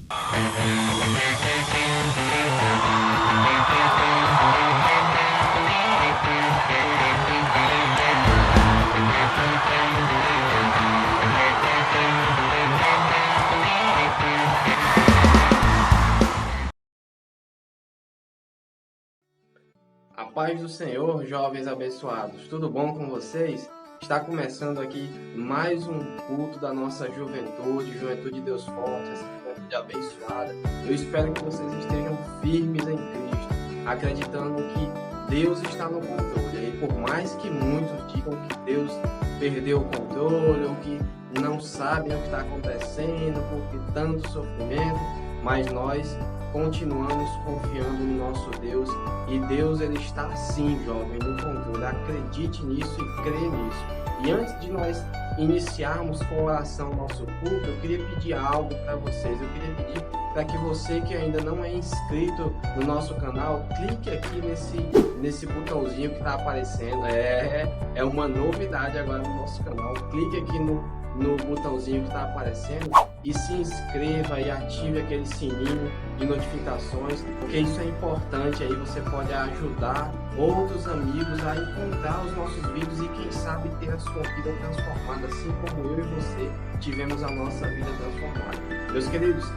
A paz do Senhor, jovens abençoados, tudo bom com vocês? Está começando aqui mais um culto da nossa juventude, Juventude de Deus Forte, essa juventude abençoada. Eu espero que vocês estejam firmes em Cristo, acreditando que Deus está no controle. E por mais que muitos digam que Deus perdeu o controle ou que não sabem o que está acontecendo, porque tanto sofrimento, mas nós continuamos confiando no nosso Deus, e Deus ele está sim, jovem, no controle. Acredite nisso e crê nisso. E antes de nós iniciarmos com oração o nosso culto, eu queria pedir algo para vocês. Eu queria pedir para que você que ainda não é inscrito no nosso canal, clique aqui nesse botãozinho que está aparecendo. É uma novidade agora no nosso canal. Clique aqui no botãozinho que está aparecendo e se inscreva e ative aquele sininho de notificações, porque isso é importante. Aí você pode ajudar outros amigos a encontrar os nossos vídeos e quem sabe ter a sua vida transformada, assim como eu e você tivemos a nossa vida transformada. Meus queridos,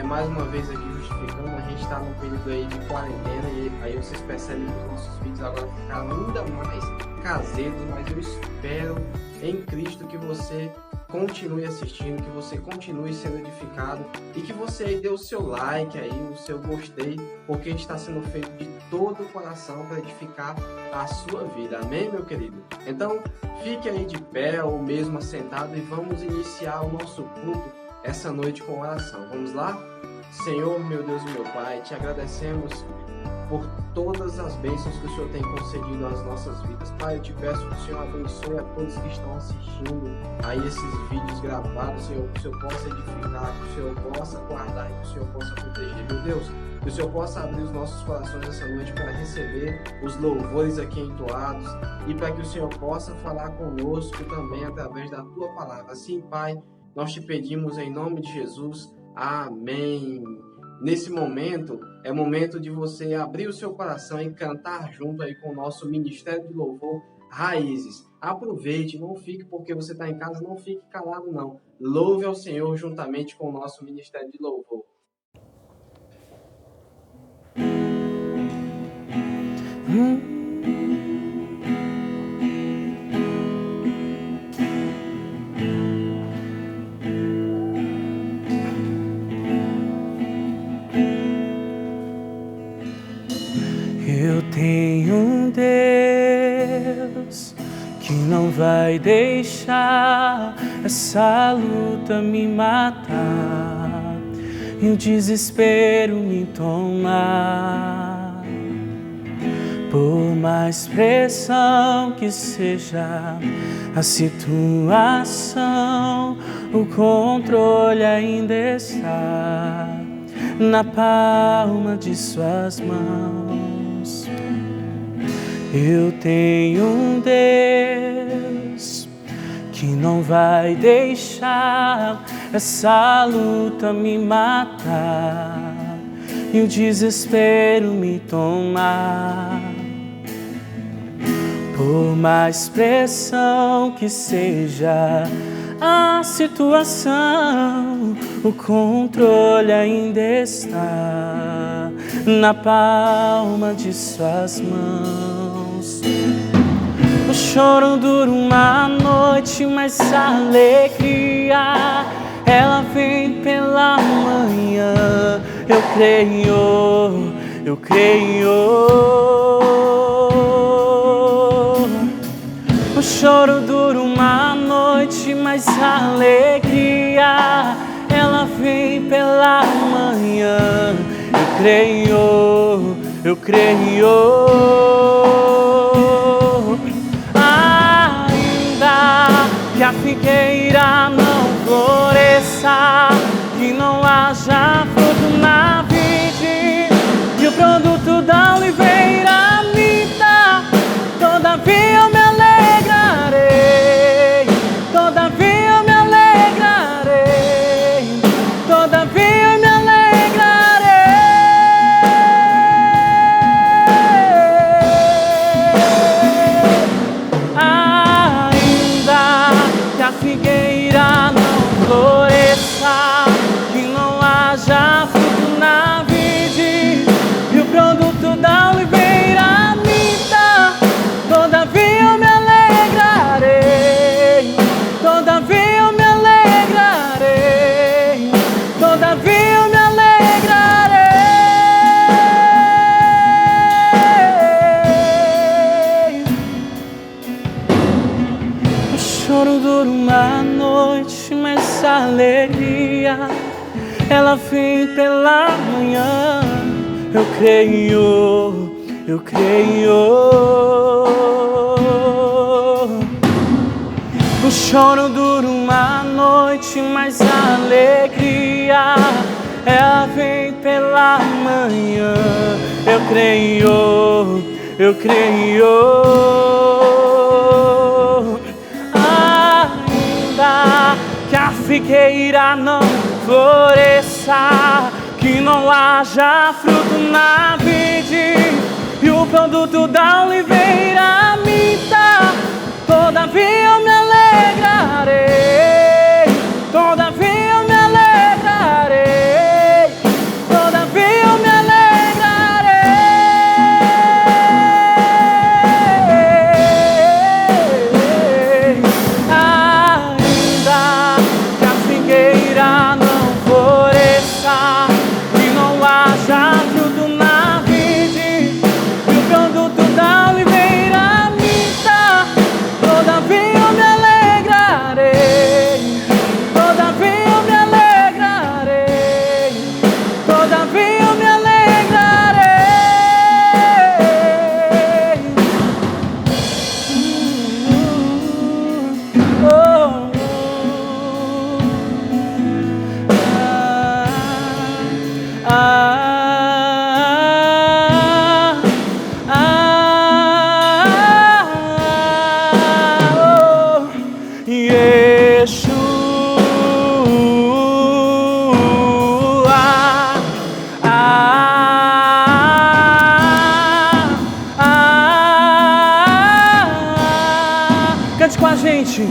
mais uma vez aqui justificando, a gente está num período aí de quarentena e aí vocês percebem que os nossos vídeos agora ficaram ainda mais caseiros, mas eu espero em Cristo que você continue assistindo, que você continue sendo edificado e que você aí dê o seu like aí, o seu gostei, porque está sendo feito de todo o coração para edificar a sua vida. Amém, meu querido? Então, fique aí de pé ou mesmo assentado e vamos iniciar o nosso culto essa noite com oração. Vamos lá? Senhor, meu Deus e meu Pai, te agradecemos por todas as bênçãos que o Senhor tem concedido às nossas vidas. Pai, eu te peço que o Senhor abençoe a todos que estão assistindo a esses vídeos gravados, Senhor, que o Senhor possa edificar, que o Senhor possa guardar e que o Senhor possa proteger. Meu Deus, que o Senhor possa abrir os nossos corações essa noite para receber os louvores aqui entoados e para que o Senhor possa falar conosco também através da Tua palavra. Assim, Pai, nós te pedimos em nome de Jesus. Amém. Nesse momento, é momento de você abrir o seu coração e cantar junto aí com o nosso Ministério de Louvor Raízes. Aproveite, não fique porque você está em casa, não fique calado não. Louve ao Senhor juntamente com o nosso Ministério de Louvor. Eu tenho um Deus que não vai deixar essa luta me matar e o desespero me tomar. Por mais pressão que seja a situação, o controle ainda está na palma de suas mãos. Eu tenho um Deus que não vai deixar essa luta me matar e o desespero me tomar. Por mais pressão que seja a situação, o controle ainda está na palma de suas mãos. O choro dura uma noite, mas a alegria ela vem pela manhã. Eu creio, eu creio. O choro dura uma noite, mas a alegria ela vem pela manhã. Eu creio, eu creio. Ainda que a figueira não floresça, que não haja fruto na vide e o produto da oliveira minta, todavia eu me alegrarei, todavia eu me alegrarei, todavia eu me alegrarei. ela vem pela manhã. Eu creio, eu creio. O choro dura uma noite, mas a alegria ela vem pela manhã. Eu creio, eu creio. Ainda que a figueira não floresça, que não haja fruto na vide e o produto da oliveira minta, todavia eu me alegrarei, todavia eu me alegrarei, todavia eu me alegrarei. Ainda que a figueira não floresça, que não haja fruto na vide e o produto da oliveira minta, todavia eu me alegrarei, todavia eu me alegrarei, todavia eu me alegrarei. Oh, cante com a gente.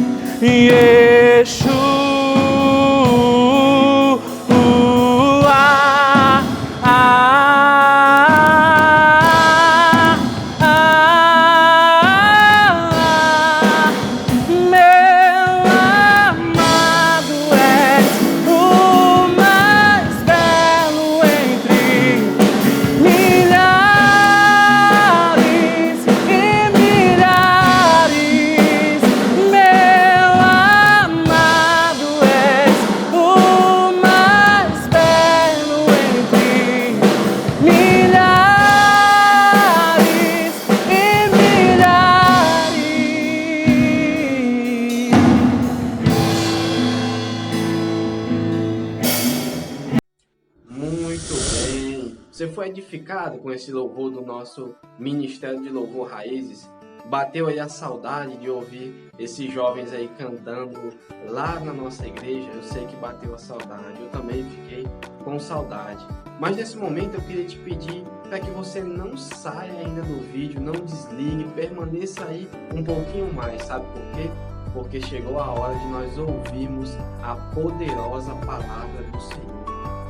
Você foi edificado com esse louvor do nosso Ministério de Louvor Raízes? Bateu aí a saudade de ouvir esses jovens aí cantando lá na nossa igreja? Eu sei que bateu a saudade, eu também fiquei com saudade. Mas nesse momento eu queria te pedir para que você não saia ainda do vídeo, não desligue, permaneça aí um pouquinho mais, sabe por quê? Porque chegou a hora de nós ouvirmos a poderosa palavra do Senhor.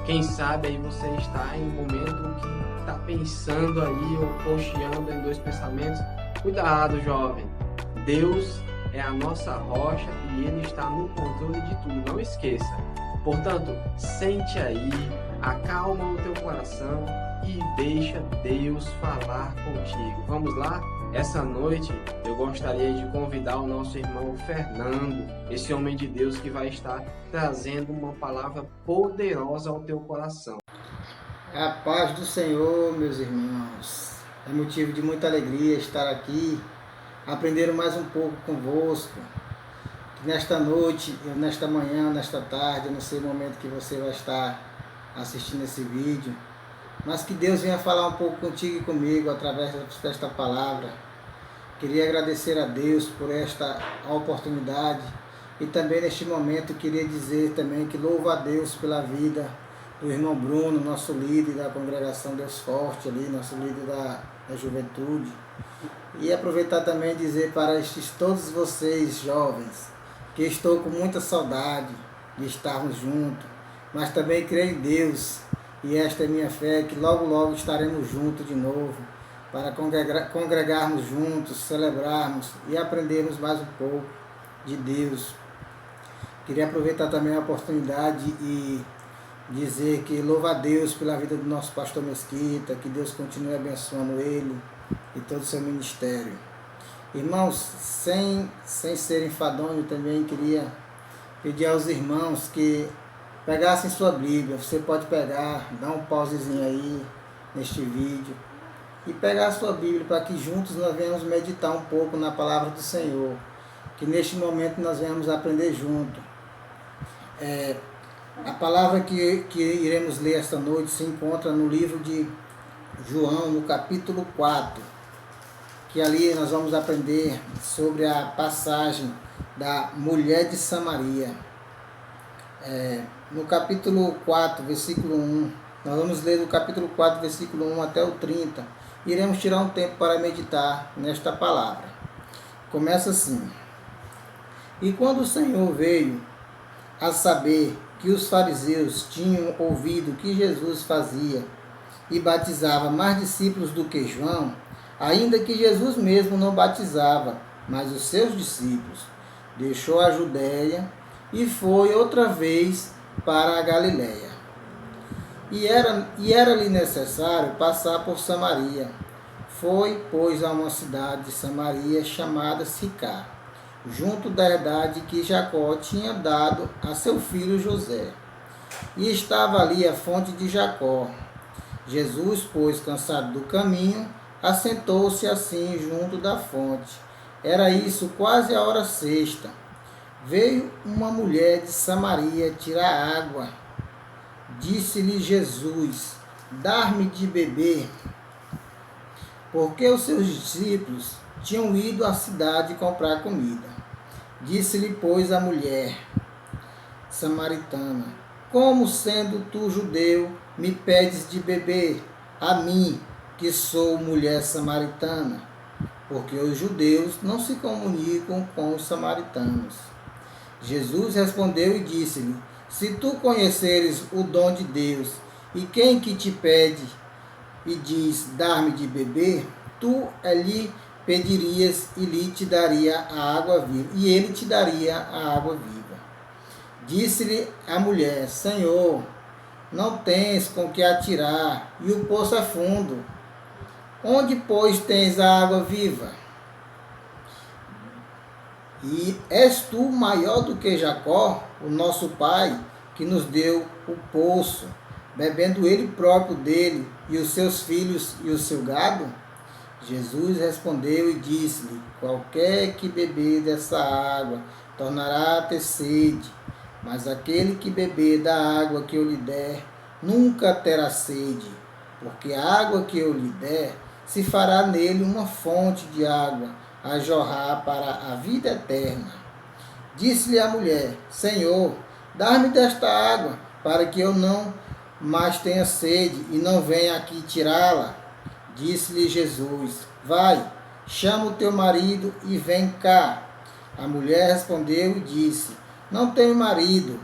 Quem sabe aí você está em um momento que está pensando aí ou cocheando em dois pensamentos. Cuidado, jovem. Deus é a nossa rocha e Ele está no controle de tudo. Não esqueça. Portanto, sente aí, acalma o teu coração e deixa Deus falar contigo. Vamos lá? Essa noite eu gostaria de convidar o nosso irmão Fernando, esse homem de Deus que vai estar trazendo uma palavra poderosa ao teu coração. A paz do Senhor, meus irmãos. É motivo de muita alegria estar aqui, aprender mais um pouco convosco. Que nesta noite, nesta manhã, nesta tarde, eu não sei o momento que você vai estar assistindo esse vídeo, mas que Deus venha falar um pouco contigo e comigo através desta palavra. Queria agradecer a Deus por esta oportunidade e também neste momento queria dizer também que louvo a Deus pela vida do irmão Bruno, nosso líder da congregação Deus Forte ali, nosso líder da juventude. E aproveitar também e dizer para todos vocês jovens que estou com muita saudade de estarmos juntos, mas também creio em Deus e esta é minha fé que logo logo estaremos juntos de novo para congregarmos juntos, celebrarmos e aprendermos mais um pouco de Deus. Queria aproveitar também a oportunidade e dizer que louvo a Deus pela vida do nosso pastor Mesquita, que Deus continue abençoando ele e todo o seu ministério. Irmãos, sem ser enfadonho, também queria pedir aos irmãos que pegassem sua Bíblia. Você pode pegar, dar um pausezinho aí neste vídeo e pegar a sua Bíblia para que juntos nós venhamos meditar um pouco na palavra do Senhor, que neste momento nós venhamos aprender junto. A palavra que iremos ler esta noite se encontra no livro de João, no capítulo 4, que ali nós vamos aprender sobre a passagem da mulher de Samaria. No capítulo 4, versículo 1, nós vamos ler do capítulo 4, versículo 1 até o 30, e iremos tirar um tempo para meditar nesta palavra. Começa assim: E quando o Senhor veio a saber que os fariseus tinham ouvido o que Jesus fazia e batizava mais discípulos do que João, ainda que Jesus mesmo não batizava, mas os seus discípulos, deixou a Judéia e foi outra vez para a Galiléia. E era-lhe necessário passar por Samaria. Foi, pois, a uma cidade de Samaria chamada Sicar, junto da herdade que Jacó tinha dado a seu filho José. E estava ali a fonte de Jacó. Jesus, pois, cansado do caminho, assentou-se assim junto da fonte. Era isso quase a hora sexta. Veio uma mulher de Samaria tirar água. Disse-lhe Jesus: Dar-me de beber. Porque os seus discípulos tinham ido à cidade comprar comida. Disse-lhe, pois, a mulher samaritana: Como, sendo tu judeu, me pedes de beber, a mim, que sou mulher samaritana? Porque os judeus não se comunicam com os samaritanos. Jesus respondeu e disse-lhe: Se tu conheceres o dom de Deus, e quem que te pede e diz, dar-me de beber, tu lhe pedirias e lhe te daria a água viva, e ele te daria a água viva. Disse-lhe a mulher: Senhor, não tens com que atirar, e o poço é fundo. Onde, pois, tens a água viva? E és tu maior do que Jacó, o nosso pai, que nos deu o poço, bebendo ele próprio dele, e os seus filhos e o seu gado? Jesus respondeu e disse-lhe: Qualquer que beber dessa água tornará a ter sede, mas aquele que beber da água que eu lhe der nunca terá sede, porque a água que eu lhe der se fará nele uma fonte de água a jorrar para a vida eterna. Disse-lhe a mulher: Senhor, dá-me desta água, para que eu não mais tenha sede e não venha aqui tirá-la. Disse-lhe Jesus: Vai, chama o teu marido e vem cá. A mulher respondeu e disse: Não tenho marido.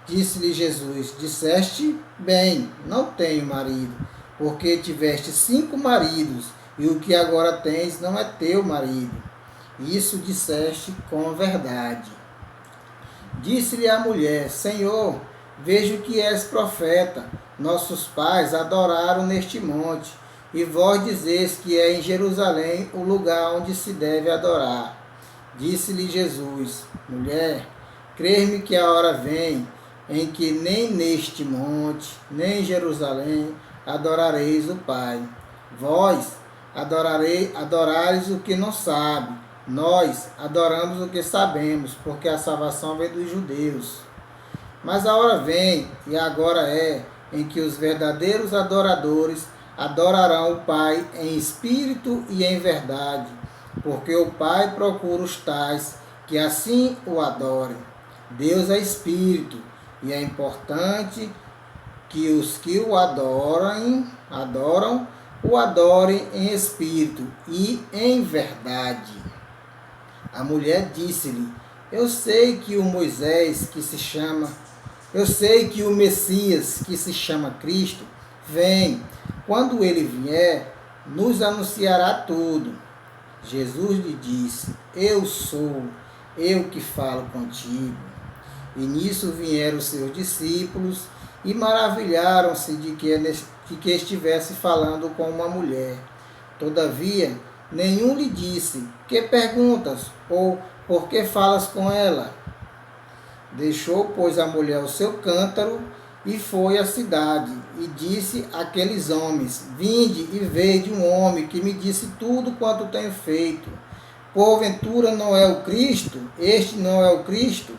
Disse-lhe Jesus: Disseste bem, não tenho marido, porque tiveste 5 maridos, e o que agora tens não é teu marido. Isso disseste com verdade. Disse-lhe a mulher: Senhor, vejo que és profeta. Nossos pais adoraram neste monte, e vós dizeis que é em Jerusalém o lugar onde se deve adorar. Disse-lhe Jesus: Mulher, crê-me que a hora vem em que nem neste monte, nem em Jerusalém adorareis o Pai. Vós adorareis o que não sabe. Nós adoramos o que sabemos, porque a salvação vem dos judeus. Mas a hora vem, e agora é, em que os verdadeiros adoradores adorarão o Pai em espírito e em verdade, porque o Pai procura os tais que assim o adorem. Deus é espírito, e é importante que os que o adoram o adorem em espírito e em verdade. A mulher disse-lhe: Eu sei que o Messias, que se chama Cristo, vem. Quando ele vier, nos anunciará tudo. Jesus lhe disse: Eu sou, eu que falo contigo. E nisso vieram os seus discípulos e maravilharam-se de que estivesse falando com uma mulher. Todavia, nenhum lhe disse: Que perguntas? Ou por que falas com ela? Deixou, pois, a mulher o seu cântaro e foi à cidade, e disse àqueles homens: Vinde e vede um homem que me disse tudo quanto tenho feito. Porventura não é o Cristo? Este não é o Cristo?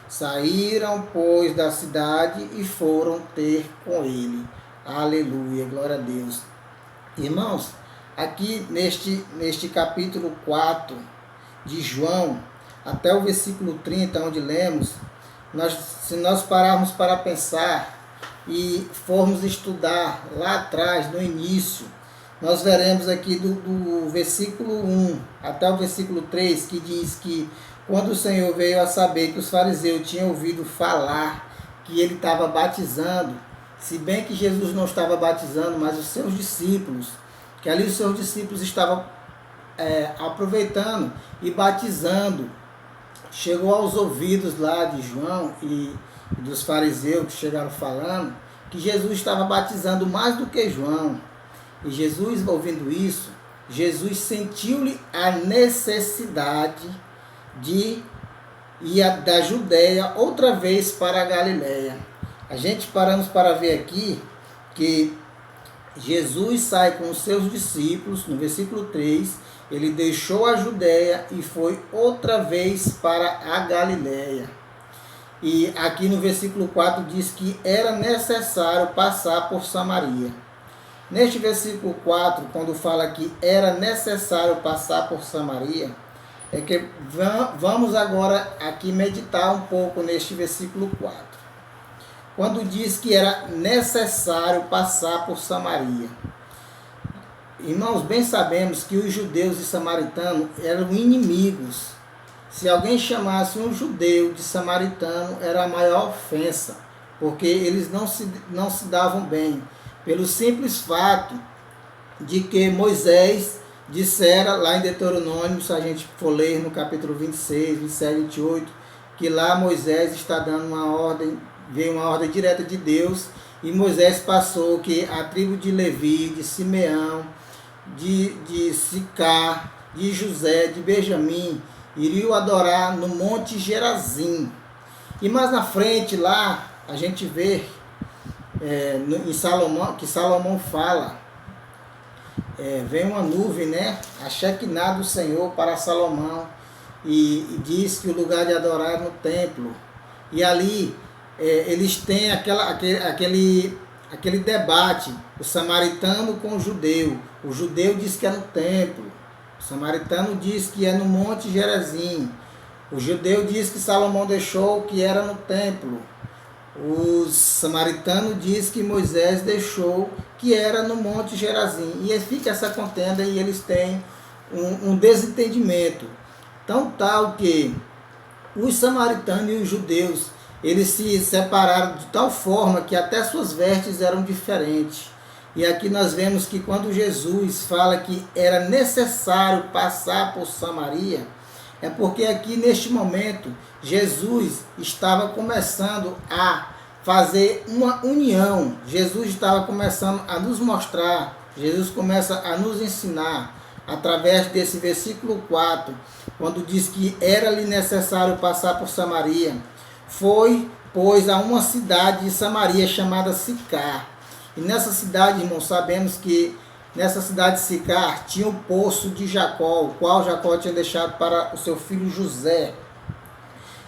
Saíram, pois, da cidade e foram ter com ele. Aleluia, glória a Deus. Irmãos, aqui neste capítulo 4 de João, até o versículo 30, onde lemos, se nós pararmos para pensar e formos estudar lá atrás, no início, nós veremos aqui do versículo 1 até o versículo 3, que diz que quando o Senhor veio a saber que os fariseus tinham ouvido falar que ele estava batizando, se bem que Jesus não estava batizando, mas os seus discípulos, que ali os seus discípulos estavam aproveitando e batizando, chegou aos ouvidos lá de João e dos fariseus que chegaram falando que Jesus estava batizando mais do que João. E Jesus, ouvindo isso, Jesus sentiu-lhe a necessidade de ir da Judéia outra vez para a Galiléia. A gente paramos para ver aqui que Jesus sai com os seus discípulos, no versículo 3, ele deixou a Judéia e foi outra vez para a Galiléia. E aqui no versículo 4 diz que era necessário passar por Samaria. Neste versículo 4, quando fala que era necessário passar por Samaria, é que vamos agora aqui meditar um pouco neste versículo 4. Quando diz que era necessário passar por Samaria. Irmãos, bem sabemos que os judeus e samaritanos eram inimigos. Se alguém chamasse um judeu de samaritano, era a maior ofensa, porque eles não se davam bem, pelo simples fato de que Moisés dissera lá em Deuteronômio, se a gente for ler no capítulo 26, 27, 28, que lá Moisés está dando uma ordem, veio uma ordem direta de Deus, e Moisés passou que a tribo de Levi, de Simeão, de Sicar, de José, de Benjamim, iriam adorar no Monte Gerazim. E mais na frente lá, a gente vê em Salomão, que Salomão fala, vem uma nuvem, né? A Shekinah do Senhor para Salomão, e diz que o lugar de adorar é no templo. E ali eles têm aquele debate, o samaritano com o judeu. O judeu diz que é no templo, o samaritano diz que é no Monte Gerazim. O judeu diz que Salomão deixou que era no templo. O samaritano diz que Moisés deixou que era no Monte Gerazim. E fica essa contenda e eles têm um desentendimento. Tão tal que os samaritanos e os judeus, eles se separaram de tal forma que até suas vestes eram diferentes. E aqui nós vemos que quando Jesus fala que era necessário passar por Samaria, é porque aqui neste momento Jesus estava começando a fazer uma união. Jesus estava começando a nos mostrar, Jesus começa a nos ensinar através desse versículo 4, quando diz que era-lhe necessário passar por Samaria. Foi, pois, a uma cidade de Samaria chamada Sicar. E nessa cidade, irmãos, sabemos que nessa cidade de Sicar tinha o poço de Jacó, o qual Jacó tinha deixado para o seu filho José.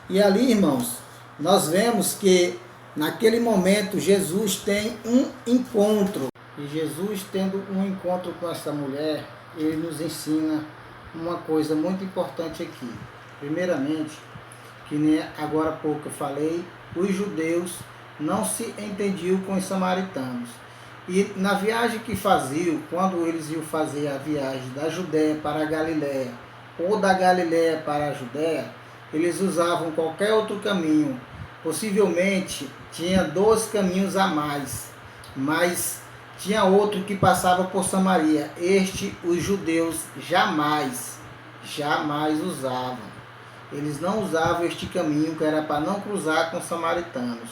E ali, irmãos, nós vemos que naquele momento Jesus tem um encontro. E Jesus, tendo um encontro com essa mulher, ele nos ensina uma coisa muito importante aqui. Primeiramente, que nem agora há pouco eu falei, os judeus não se entendiam com os samaritanos. E na viagem que faziam, quando eles iam fazer a viagem da Judéia para a Galiléia, ou da Galiléia para a Judéia, eles usavam qualquer outro caminho. Possivelmente tinha 2 caminhos a mais, mas tinha outro que passava por Samaria. Este os judeus jamais usavam. Eles não usavam este caminho, que era para não cruzar com os samaritanos.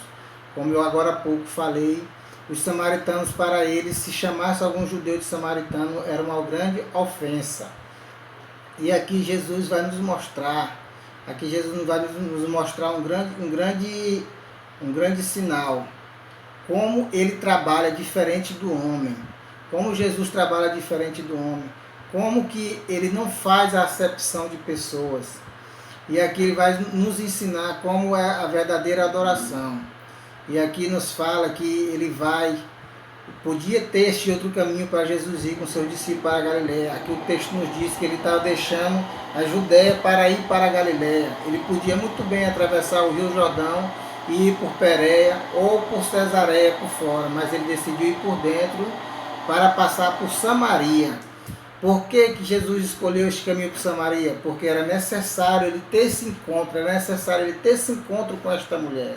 Como eu agora há pouco falei, os samaritanos, para eles, se chamasse algum judeu de samaritano, era uma grande ofensa. E aqui Jesus vai nos mostrar aqui Jesus vai nos mostrar um grande sinal. Como ele trabalha diferente do homem. Como Jesus trabalha diferente do homem. Como que ele não faz a acepção de pessoas. E aqui ele vai nos ensinar como é a verdadeira adoração. E aqui nos fala que ele podia ter este outro caminho para Jesus ir com seus discípulos para a Galileia. Aqui o texto nos diz que ele estava deixando a Judéia para ir para a Galileia. Ele podia muito bem atravessar o Rio Jordão e ir por Pérea ou por Cesareia por fora, mas ele decidiu ir por dentro para passar por Samaria. Por que Jesus escolheu este caminho por Samaria? Porque era necessário ele ter esse encontro, com esta mulher.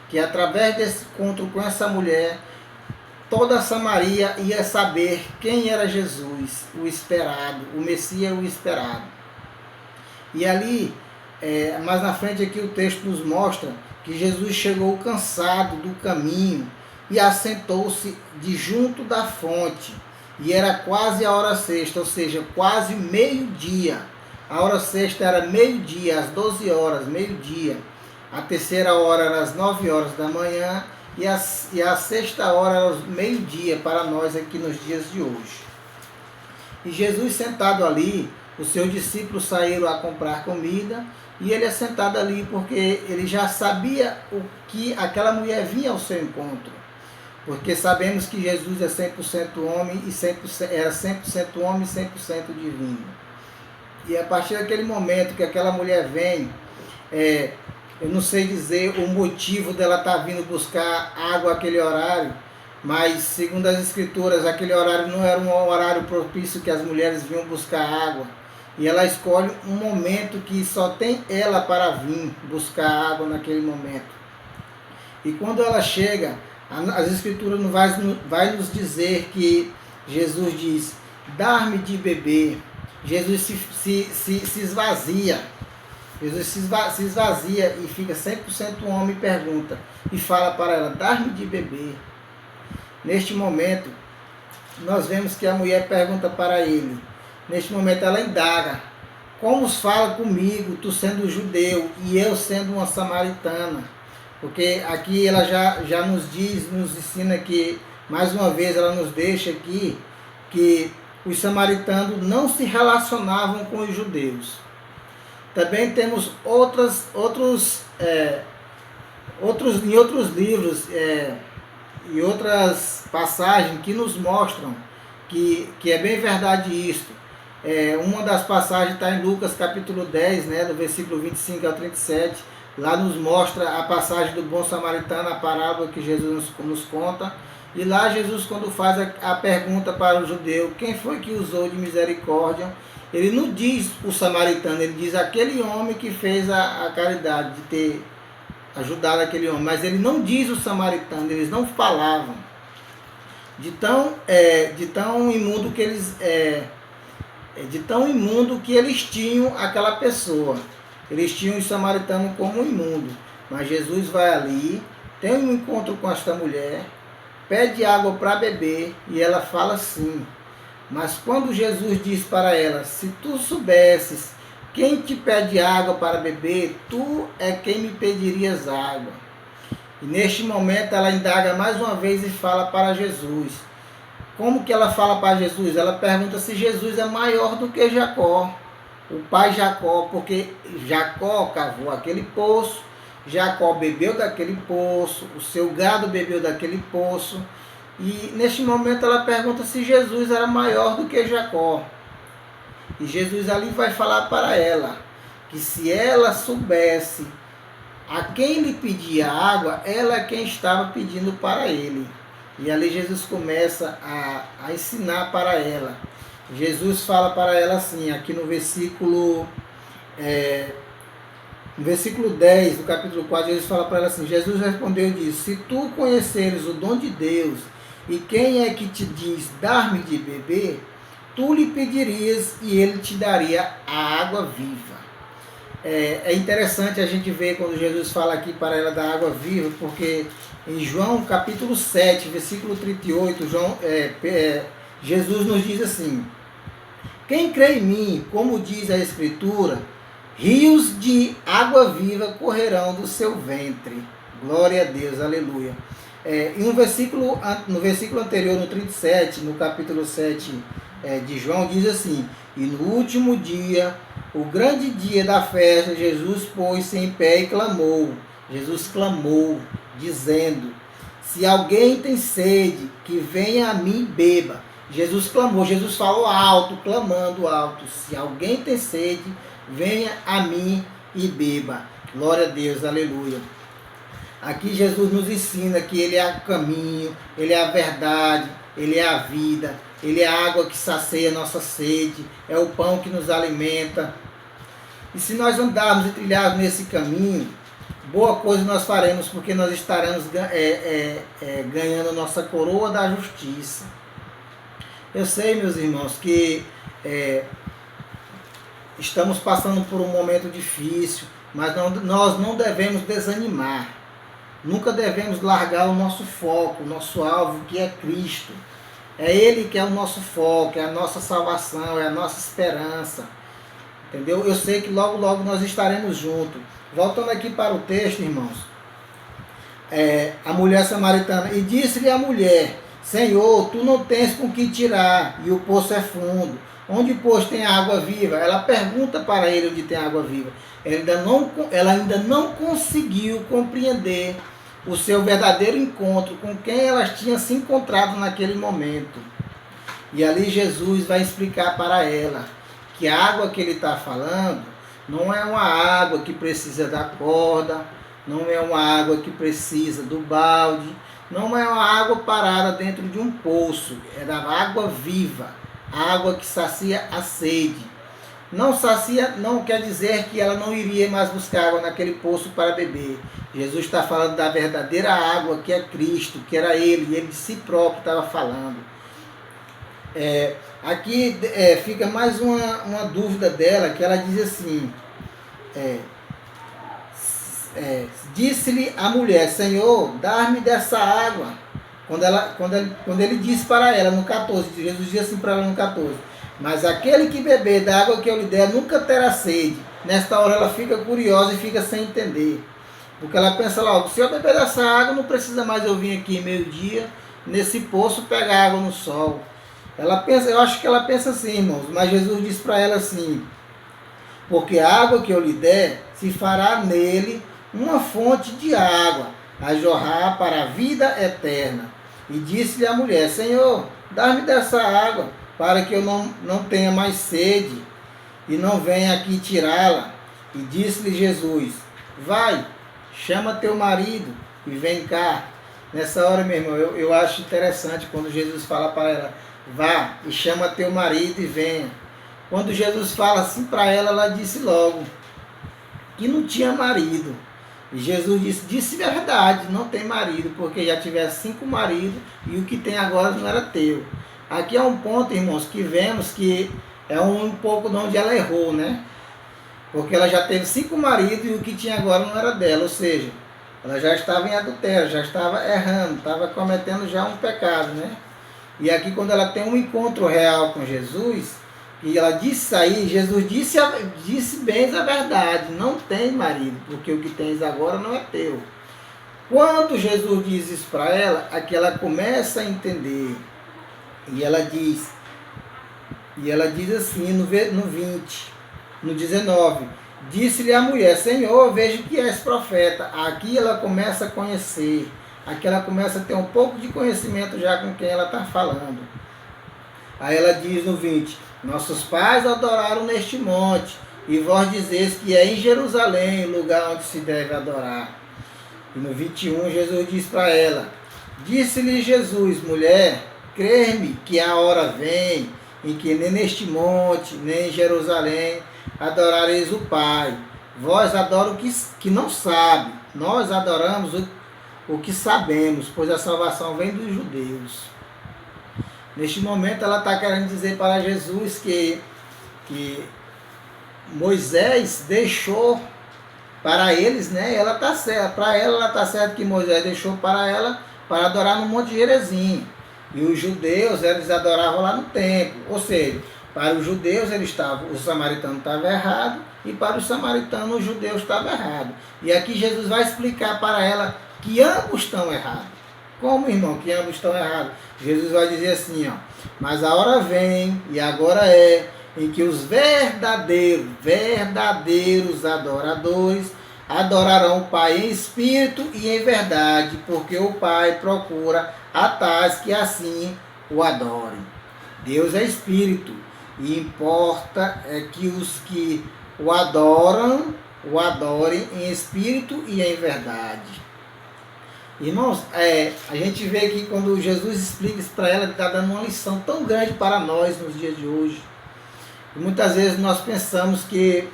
Que através desse encontro com essa mulher, toda Samaria ia saber quem era Jesus, o esperado, o Messias, o esperado. E ali, mais na frente aqui o texto nos mostra que Jesus chegou cansado do caminho e assentou-se de junto da fonte. E era quase a hora sexta, ou seja, quase meio-dia. A hora sexta era meio-dia, às 12 horas, meio-dia. A terceira hora era às 9 horas da manhã e a sexta hora era meio-dia para nós aqui nos dias de hoje. E Jesus sentado ali, os seus discípulos saíram a comprar comida e ele é sentado ali porque ele já sabia o que aquela mulher vinha ao seu encontro. Porque sabemos que Jesus é 100% homem e era 100% homem e 100% divino. E a partir daquele momento que aquela mulher vem, eu não sei dizer o motivo dela estar vindo buscar água naquele horário, mas segundo as escrituras, aquele horário não era um horário propício que as mulheres vinham buscar água. E ela escolhe um momento que só tem ela para vir buscar água naquele momento. E quando ela chega, as escrituras vai nos dizer que Jesus diz, dar-me de beber. Jesus se esvazia. Jesus se esvazia e fica 100% homem e pergunta. E fala para ela, dar-me de beber. Neste momento, nós vemos que a mulher pergunta para ele. Neste momento ela indaga. Como fala comigo, tu sendo judeu e eu sendo uma samaritana? Porque aqui ela já nos ensina que, mais uma vez, ela nos deixa aqui que os samaritanos não se relacionavam com os judeus. Também temos em outros livros e outras passagens que nos mostram que é bem verdade isto. Uma das passagens está em Lucas capítulo 10, do versículo 25 ao 37. Lá nos mostra a passagem do bom samaritano, a parábola que Jesus nos conta. E lá Jesus, quando faz a pergunta para o judeu, quem foi que usou de misericórdia? Ele não diz o samaritano, ele diz aquele homem que fez a caridade, de ter ajudado aquele homem. Mas ele não diz o samaritano, eles não falavam. De tão imundo que eles tinham aquela pessoa. Eles tinham os samaritanos como imundo. Mas Jesus vai ali, tem um encontro com esta mulher, pede água para beber e ela fala sim. Mas quando Jesus diz para ela, se tu soubesses quem te pede água para beber, tu é quem me pedirias água. E neste momento ela indaga mais uma vez e fala para Jesus. Como que ela fala para Jesus? Ela pergunta se Jesus é maior do que Jacó, o pai Jacó, porque Jacó cavou aquele poço, Jacó bebeu daquele poço, o seu gado bebeu daquele poço. E neste momento ela pergunta se Jesus era maior do que Jacó. E Jesus ali vai falar para ela que se ela soubesse a quem lhe pedia água, ela é quem estava pedindo para ele. E ali Jesus começa a ensinar para ela. Jesus fala para ela assim, aqui no versículo 10 do capítulo 4, Jesus fala para ela assim, Jesus respondeu e disse, se tu conheceres o dom de Deus, e quem é que te diz, dar-me de beber, tu lhe pedirias e ele te daria a água viva. É interessante a gente ver quando Jesus fala aqui para ela da água viva, porque em João capítulo 7, versículo 38, Jesus nos diz assim, quem crê em mim, como diz a Escritura, rios de água viva correrão do seu ventre. Glória a Deus, aleluia. E no versículo anterior, no 37, no capítulo 7 de João, diz assim: e no último dia, o grande dia da festa, Jesus pôs-se em pé e clamou. Jesus clamou, dizendo: se alguém tem sede, que venha a mim e beba. Jesus clamou, Jesus falou alto, clamando alto: se alguém tem sede, venha a mim e beba. Glória a Deus, aleluia. Aqui Jesus nos ensina que Ele é o caminho, Ele é a verdade, Ele é a vida, Ele é a água que sacia a nossa sede, é o pão que nos alimenta. E se nós andarmos e trilharmos nesse caminho, boa coisa nós faremos, porque nós estaremos ganhando nossa coroa da justiça. Eu sei, meus irmãos, que estamos passando por um momento difícil, mas nós não devemos desanimar. Nunca devemos largar o nosso foco, o nosso alvo, que é Cristo. É Ele que é o nosso foco, é a nossa salvação, é a nossa esperança. Entendeu? Eu sei que logo, logo nós estaremos juntos. Voltando aqui para o texto, irmãos. A mulher samaritana. E disse-lhe a mulher: Senhor, tu não tens com que tirar, e o poço é fundo. Onde, pois, tem água viva? Ela pergunta para ele onde tem água viva. Ela ainda não conseguiu compreender o seu verdadeiro encontro com quem ela tinha se encontrado naquele momento. E ali Jesus vai explicar para ela que a água que ele está falando não é uma água que precisa da corda, não é uma água que precisa do balde, não é uma água parada dentro de um poço, é da água viva, água que sacia a sede. Não sacia não quer dizer que ela não iria mais buscar água naquele poço para beber. Jesus está falando da verdadeira água, que é Cristo, que era Ele de si próprio estava falando. Aqui fica mais uma dúvida dela, que ela diz assim: disse-lhe a mulher: Senhor, dá-me dessa água. Quando ele disse para ela no 14, Jesus disse assim para ela no 14: mas aquele que beber da água que eu lhe der nunca terá sede. Nesta hora ela fica curiosa e fica sem entender. Porque ela pensa logo: se eu beber dessa água, não precisa mais eu vir aqui meio-dia, nesse poço, pegar água no sol. Eu acho que ela pensa assim, irmãos. Mas Jesus disse para ela assim: porque a água que eu lhe der, se fará nele uma fonte de água, a jorrar para a vida eterna. E disse-lhe a mulher: Senhor, dá-me dessa água, para que eu não tenha mais sede, e não venha aqui tirá-la. E disse-lhe Jesus: vai, chama teu marido e vem cá. Nessa hora, meu irmão, eu acho interessante quando Jesus fala para ela: vá e chama teu marido e venha. Quando Jesus fala assim para ela, ela disse logo que não tinha marido. E Jesus disse a verdade, não tem marido, porque já tivesse 5 maridos e o que tem agora não era teu. Aqui é um ponto, irmãos, que vemos que é um pouco de onde ela errou, né? Porque ela já teve 5 maridos e o que tinha agora não era dela, ou seja, ela já estava em adultério, já estava errando, estava cometendo já um pecado, né? E aqui quando ela tem um encontro real com Jesus, e ela disse aí, Jesus disse bem a verdade: não tem marido, porque o que tens agora não é teu. Quando Jesus diz isso para ela, aqui ela começa a entender. E ela diz assim no 20, no 19: disse-lhe a mulher: Senhor, vejo que és profeta. Aqui ela começa a conhecer, aqui ela começa a ter um pouco de conhecimento já com quem ela está falando. Aí ela diz no 20: nossos pais adoraram neste monte, e vós dizeis que é em Jerusalém o lugar onde se deve adorar. E no 21 Jesus diz para ela: disse-lhe Jesus: mulher, crê-me que a hora vem em que nem neste monte, nem em Jerusalém adorareis o Pai. Vós adoram o que não sabe, nós adoramos o que sabemos, pois a salvação vem dos judeus. Neste momento ela está querendo dizer para Jesus que Moisés deixou para eles, né? Ela está certa, para ela está certo que Moisés deixou para ela para adorar no Monte Gerizim. E os judeus, eles adoravam lá no templo. Ou seja, Para os judeus o samaritano estava errado, e para os samaritanos o judeu estava errado. E aqui Jesus vai explicar para ela que ambos estão errados. Como, irmão, que ambos estão errados? Jesus vai dizer assim, ó: mas a hora vem, e agora é, em que os verdadeiros adoradores adorarão o Pai em espírito e em verdade, porque o Pai procura a tais que assim o adorem. Deus é espírito, e importa é que os que o adorem em espírito e em verdade. Irmãos, a gente vê que quando Jesus explica isso para ela, ele está dando uma lição tão grande para nós nos dias de hoje. E muitas vezes nós pensamos que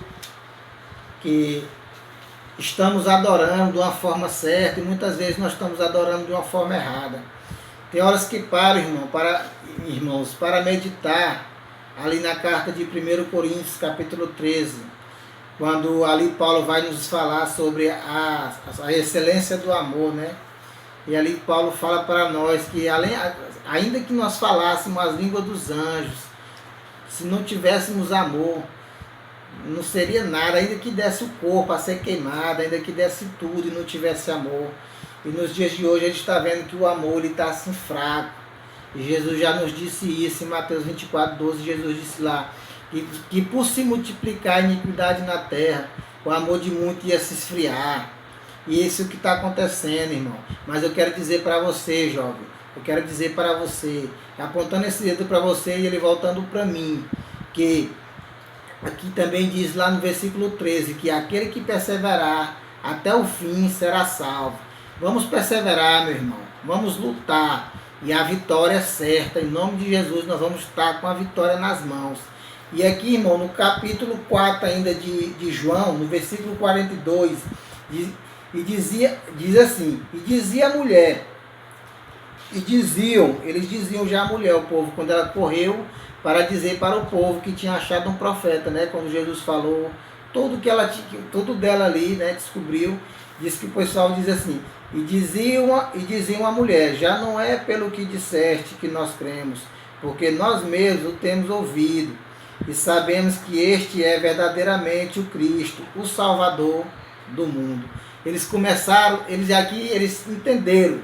estamos adorando de uma forma certa, e muitas vezes nós estamos adorando de uma forma errada. Tem horas que paro, irmãos, para meditar ali na carta de 1 Coríntios, capítulo 13, quando ali Paulo vai nos falar sobre a excelência do amor, né? E ali Paulo fala para nós que ainda que nós falássemos as línguas dos anjos, se não tivéssemos amor, não seria nada, ainda que desse o corpo a ser queimado, ainda que desse tudo e não tivesse amor. E nos dias de hoje a gente está vendo que o amor está assim fraco. E Jesus já nos disse isso em Mateus 24:12, Jesus disse lá, que por se multiplicar a iniquidade na terra, o amor de muitos ia se esfriar. E isso é o que está acontecendo, irmão. Mas eu quero dizer para você, jovem, eu quero dizer para você, apontando esse dedo para você e ele voltando para mim, que aqui também diz lá no versículo 13, que aquele que perseverar até o fim será salvo. Vamos perseverar, meu irmão, vamos lutar, e a vitória é certa. Em nome de Jesus nós vamos estar com a vitória nas mãos. E aqui, irmão, no capítulo 4 ainda de João, no versículo 42, diz assim: e dizia a mulher, eles diziam já a mulher, o povo, quando ela correu para dizer para o povo que tinha achado um profeta, né? Quando Jesus falou tudo que ela tinha, tudo dela ali, né? Descobriu, diz que o pessoal diz assim: e diziam a mulher, já não é pelo que disseste que nós cremos, porque nós mesmos o temos ouvido e sabemos que este é verdadeiramente o Cristo, o Salvador do mundo. Eles entenderam.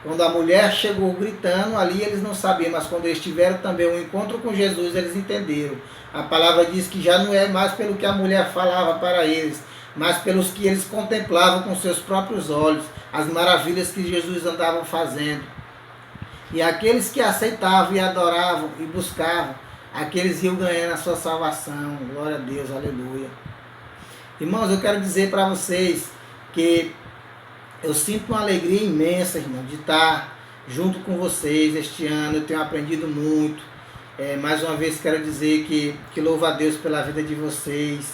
Quando a mulher chegou gritando ali, eles não sabiam, mas quando eles tiveram também um encontro com Jesus, eles entenderam. A palavra diz que já não é mais pelo que a mulher falava para eles, mas pelos que eles contemplavam com seus próprios olhos, as maravilhas que Jesus andava fazendo. E aqueles que aceitavam e adoravam e buscavam, aqueles iam ganhando a sua salvação. Glória a Deus, aleluia. Irmãos, eu quero dizer para vocês que eu sinto uma alegria imensa, irmão, de estar junto com vocês este ano. Eu tenho aprendido muito. Mais uma vez quero dizer que louvo a Deus pela vida de vocês.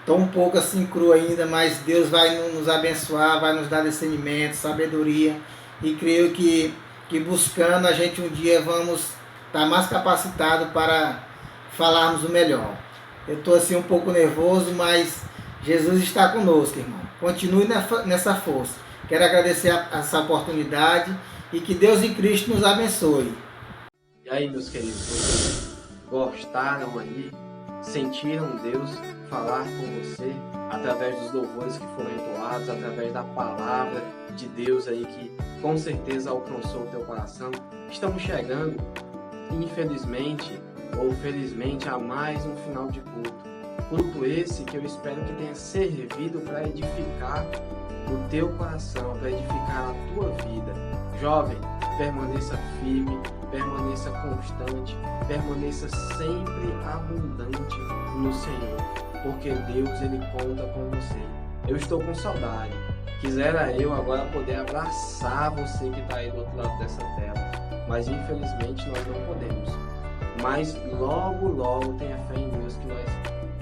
Estou um pouco assim cru ainda, mas Deus vai nos abençoar, vai nos dar discernimento, sabedoria. E creio que buscando a gente um dia vamos estar mais capacitados para falarmos o melhor. Eu estou assim um pouco nervoso, mas Jesus está conosco, irmão. Continue nessa força. Quero agradecer essa oportunidade e que Deus em Cristo nos abençoe. E aí, meus queridos, vocês gostaram aí? Sentiram Deus falar com você através dos louvores que foram entoados, através da palavra de Deus aí que com certeza alcançou o teu coração? Estamos chegando, infelizmente ou felizmente, a mais um final de culto. Culto esse que eu espero que tenha servido para edificar o teu coração, para edificar a tua vida. Jovem, permaneça firme, permaneça constante, permaneça sempre abundante no Senhor, porque Deus, Ele conta com você. Eu estou com saudade. Quisera eu agora poder abraçar você que está aí do outro lado dessa tela, mas infelizmente nós não podemos. Mas logo tenha fé em Deus que nós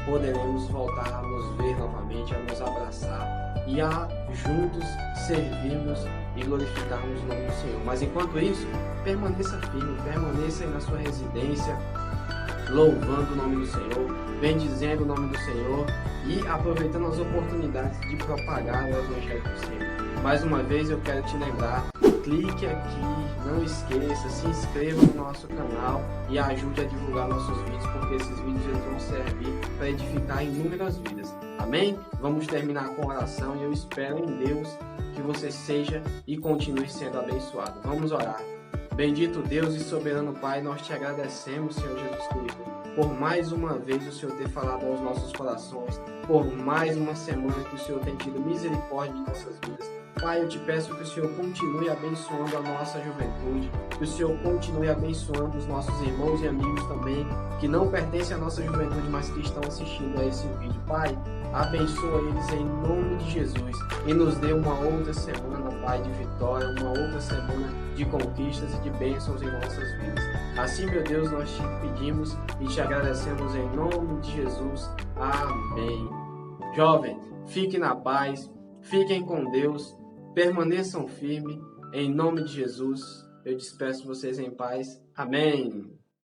poderemos voltar a nos ver novamente, a nos abraçar e a juntos servirmos e glorificarmos o nome do Senhor. Mas enquanto isso, permaneça firme, permaneça aí na sua residência, louvando o nome do Senhor, bendizendo o nome do Senhor e aproveitando as oportunidades de propagar o Evangelho do Senhor. Mais uma vez eu quero te lembrar clique aqui, não esqueça, se inscreva no nosso canal e ajude a divulgar nossos vídeos, porque esses vídeos eles vão servir para edificar inúmeras vidas. Amém? Vamos terminar com oração e eu espero em Deus que você seja e continue sendo abençoado. Vamos orar. Bendito Deus e soberano Pai, nós te agradecemos, Senhor Jesus Cristo, por mais uma vez o Senhor ter falado aos nossos corações, por mais uma semana que o Senhor tem tido misericórdia de nossas vidas. Pai, eu te peço que o Senhor continue abençoando a nossa juventude, que o Senhor continue abençoando os nossos irmãos e amigos também, que não pertencem à nossa juventude, mas que estão assistindo a esse vídeo. Pai, abençoa eles em nome de Jesus e nos dê uma outra semana, Pai, de vitória, uma outra semana de conquistas e de bênçãos em nossas vidas. Assim, meu Deus, nós te pedimos e te agradecemos em nome de Jesus. Amém. Jovem, fique na paz, fiquem com Deus, permaneçam firmes. Em nome de Jesus, eu despeço vocês em paz. Amém.